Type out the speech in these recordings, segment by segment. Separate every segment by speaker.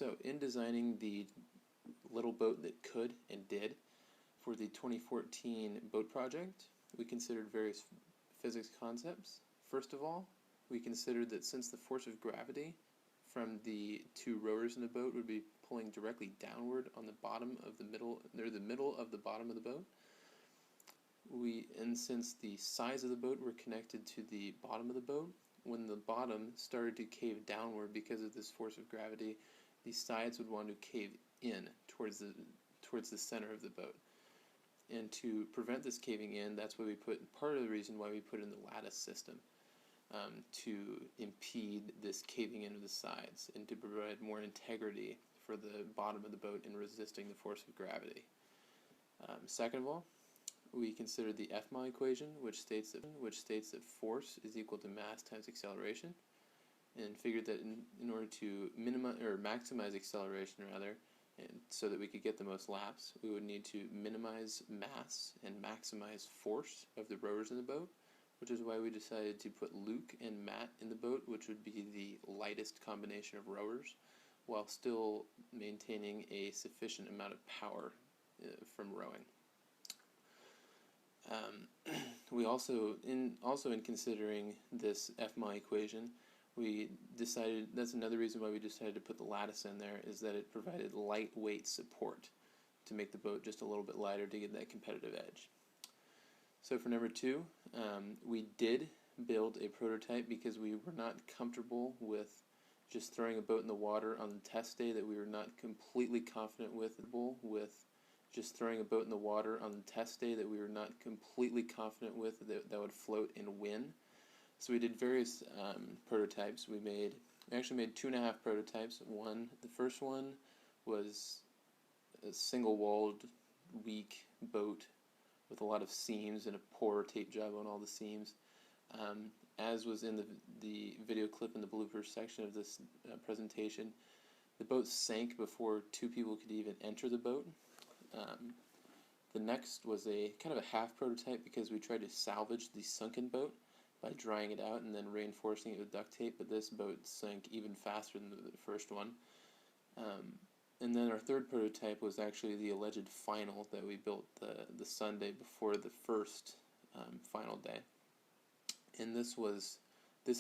Speaker 1: So in designing the little boat that could and did for the 2014 boat project, we considered various physics concepts. First of all, we considered that since the force of gravity from the two rowers in the boat would be pulling directly downward on the bottom of the middle, or the middle of the bottom of the boat, and since the sides of the boat were connected to the bottom of the boat, when the bottom started to cave downward because of this force of gravity, the sides would want to cave in towards the center of the boat. And to prevent this caving in, that's why we put, part of the reason why we put in the lattice system, to impede this caving into the sides and to provide more integrity for the bottom of the boat in resisting the force of gravity. Second of all, we considered the F-mile equation, which states that force is equal to mass times acceleration, and figured that in order to maximize acceleration rather, and so that we could get the most laps, we would need to minimize mass and maximize force of the rowers in the boat, which is why we decided to put Luke and Matt in the boat, which would be the lightest combination of rowers, while still maintaining a sufficient amount of power from rowing. We also in considering this F-mile equation, we decided, that's another reason why we decided to put the lattice in there, is that it provided lightweight support to make the boat just a little bit lighter to get that competitive edge. So for number 2, we did build a prototype because we were not comfortable with just throwing a boat in the water on the test day that we were not completely confident with just throwing a boat in the water on the test day that we were not completely confident with that would float and win. So we did various prototypes. We actually made 2.5 prototypes. The first one was a single-walled, weak boat with a lot of seams and a poor tape job on all the seams. As was in the video clip in the bloopers section of this presentation, the boat sank before 2 people could even enter the boat. The next was a kind of a half prototype because we tried to salvage the sunken boat by drying it out and then reinforcing it with duct tape, but this boat sank even faster than the first one. And then our third prototype was actually the alleged final that we built the Sunday before the first final day. And this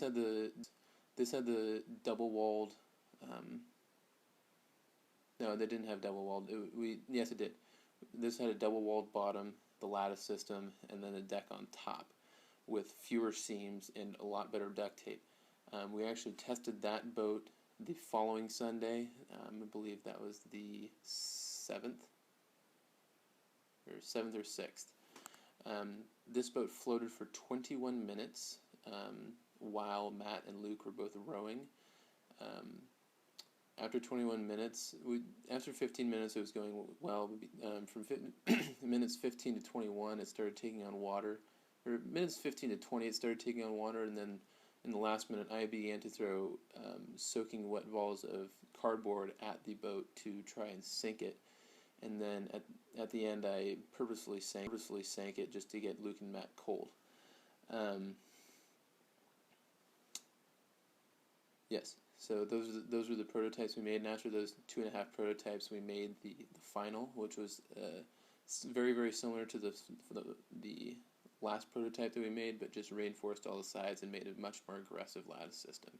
Speaker 1: had the double-walled. No, they didn't have double-walled. Yes, it did. This had a double-walled bottom, the lattice system, and then a deck on top with fewer seams and a lot better duct tape. We actually tested that boat the following Sunday. I believe that was the 7th or 6th. This boat floated for 21 minutes while Matt and Luke were both rowing. After 21 minutes, after 15 minutes it was going well. From minutes 15 to 21 it started taking on water. Or minutes 15 to 20 it started taking on water, and then in the last minute I began to throw soaking wet balls of cardboard at the boat to try and sink it. And then at the end I purposely sank it just to get Luke and Matt cold. Yes. So those were the prototypes we made, and after those 2.5 prototypes, we made the final, which was very, very similar to the last prototype that we made, but just reinforced all the sides and made a much more aggressive lattice system.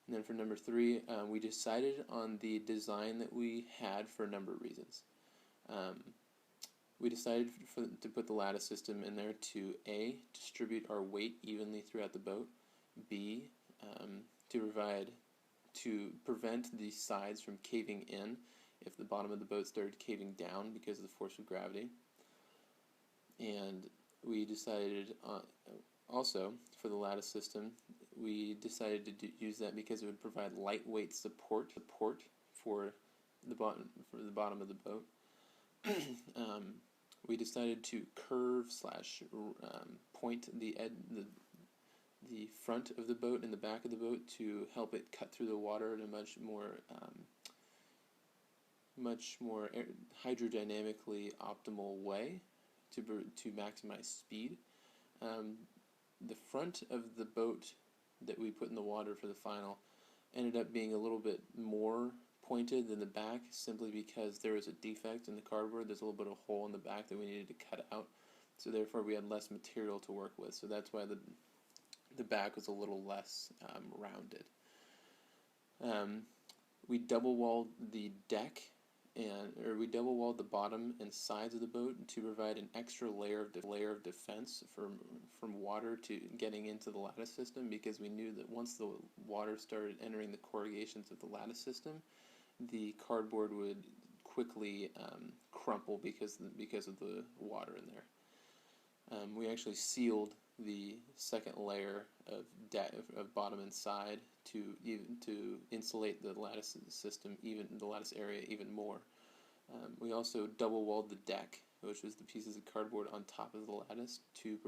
Speaker 1: And then for number 3, we decided on the design that we had for a number of reasons. We decided to put the lattice system in there to A, distribute our weight evenly throughout the boat, B, to prevent the sides from caving in if the bottom of the boat started caving down because of the force of gravity. And we decided also for the lattice system, we decided to use that because it would provide lightweight support for the bottom of the boat. We decided to curve / point the front of the boat and the back of the boat to help it cut through the water in a much more hydrodynamically optimal way to maximize speed. The front of the boat that we put in the water for the final ended up being a little bit more pointed than the back, simply because there was a defect in the cardboard. There's a little bit of a hole in the back that we needed to cut out, so therefore we had less material to work with. So that's why the back was a little less rounded. We double walled the deck, we double walled the bottom and sides of the boat to provide an extra layer of defense from water to getting into the lattice system, because we knew that once the water started entering the corrugations of the lattice system, the cardboard would quickly crumple because of the water in there. We actually sealed the second layer of bottom and side to insulate the lattice system, the lattice area, even more. We also double walled the deck, which was the pieces of cardboard on top of the lattice, to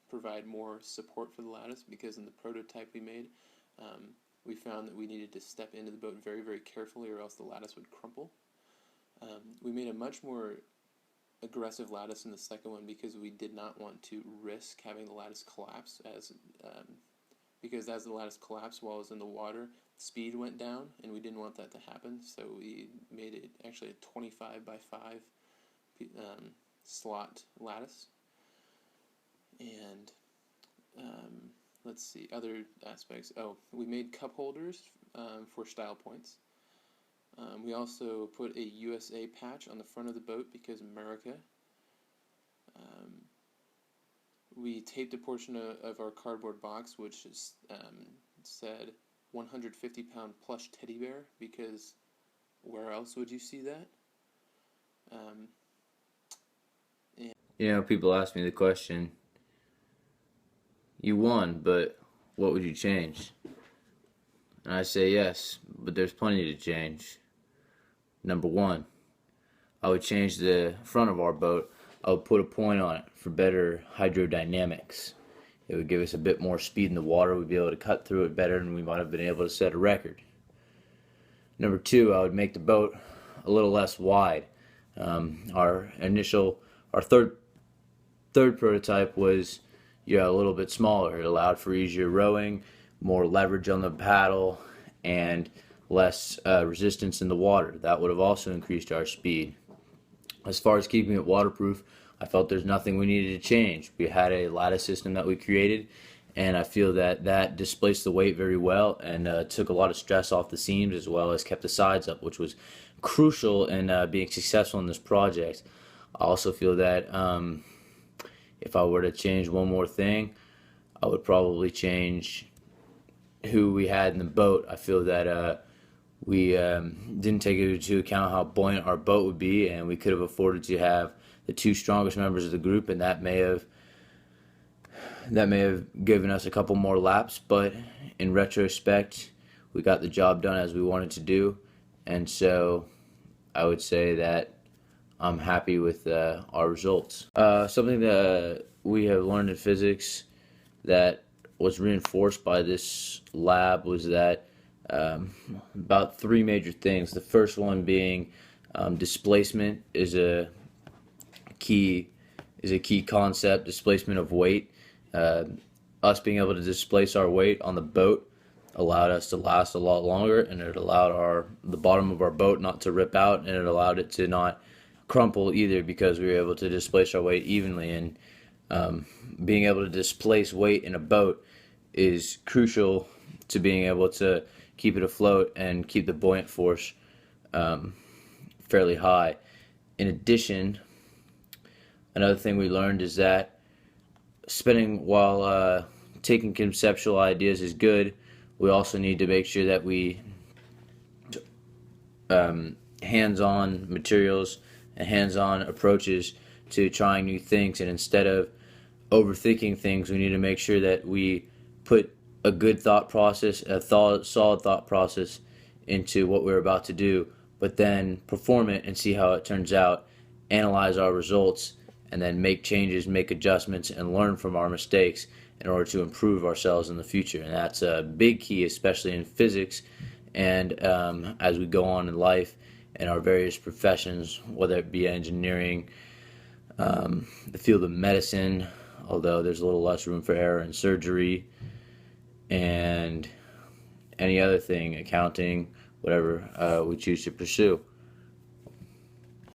Speaker 1: provide more support for the lattice, because in the prototype we made, we found that we needed to step into the boat very, very carefully, or else the lattice would crumple. We made a much more aggressive lattice in the second one, because we did not want to risk having the lattice collapse, because as the lattice collapsed while it was in the water, speed went down, and we didn't want that to happen. So we made it actually a 25 by 5 slot lattice. And let's see, other aspects. We made cup holders for style points. We also put a USA patch on the front of the boat, because America. We taped a portion of our cardboard box which said 150-pound plush teddy bear, because where else would you see that?
Speaker 2: People ask me the question, you won, but what would you change? And I say yes, but there's plenty to change. Number one, I would change the front of our boat. I would put a point on it for better hydrodynamics. It would give us a bit more speed in the water. We'd be able to cut through it better, and we might have been able to set a record. Number two, I would make the boat a little less wide. Our third prototype was a little bit smaller. It allowed for easier rowing, more leverage on the paddle, and less resistance in the water. That would have also increased our speed. As far as keeping it waterproof, I felt there's nothing we needed to change. We had a lattice system that we created, and I feel that displaced the weight very well, and took a lot of stress off the seams, as well as kept the sides up, which was crucial in being successful in this project. I also feel that if I were to change one more thing, I would probably change who we had in the boat. I feel that we didn't take into account how buoyant our boat would be, and we could have afforded to have the two strongest members of the group, and that may have given us a couple more laps. But in retrospect, we got the job done as we wanted to do, and so I would say that I'm happy with our results. Something that we have learned in physics that was reinforced by this lab was that about three major things. The first one being displacement is a key concept. Displacement of weight. Us being able to displace our weight on the boat allowed us to last a lot longer, and it allowed the bottom of our boat not to rip out, and it allowed it to not crumple either, because we were able to displace our weight evenly. And being able to displace weight in a boat is crucial to being able to keep it afloat and keep the buoyant force fairly high. In addition, another thing we learned is that while taking conceptual ideas is good, we also need to make sure that we hands-on materials and hands-on approaches to trying new things, and instead of overthinking things, we need to make sure that we put a good thought process, solid thought process into what we're about to do, but then perform it and see how it turns out, analyze our results, and then make changes, make adjustments, and learn from our mistakes in order to improve ourselves in the future. And that's a big key, especially in physics, and as we go on in life in our various professions, whether it be engineering, the field of medicine, although there's a little less room for error in surgery, and any other thing, accounting, whatever we choose to pursue.